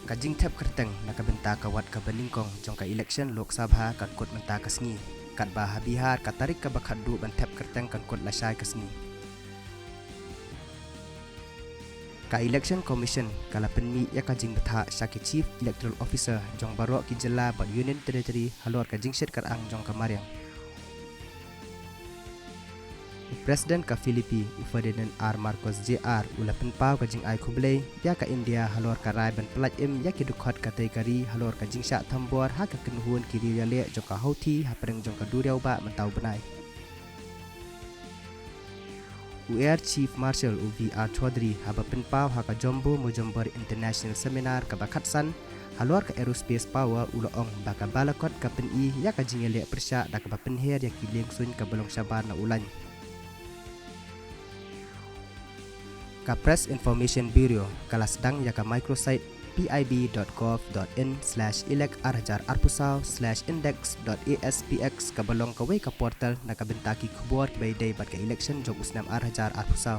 Kajing tap kerteng nakabenta kawat kabaningkong jong ka election Lok Sabha kan kot menta kasngi. Kat bah bihar katarik ka bakhaddu ban tap kerteng kan kot lasai kasngi. Ka election commission kala penmi ya kajing betha syaki chief electoral officer jong barok ki jela bat union territory halor kajing syed karang jong kamariang. Presiden ka Filipi Ferdinand R. Marcos Jr. ula penpau kajing ai kublai ya ka India halor ka rai ban pelaj ya ki dukhot kategori halor kajing syak thambor ha ka kenhuan kiri ya le jong ka houthi ha pereng jong ka duriau ba mentau benai. UR Chief Marshal UVR Chaudhry haba penpau ha ka Jombo Mojumbar International Seminar ka Bakatsan halor ka aerospace power ula ong baka balakot ka peni ya ka jingele persya da ka penher ya ki lengsun ka belong sabar na ulan. Ka Press Information Bureau kala sedang ya ka microsite pib.gov.in/elek-arpusau/index.aspx ka belong ka way ka portal na kabentaki kubor bay day bat ka election jog usnam arhajar arpusau.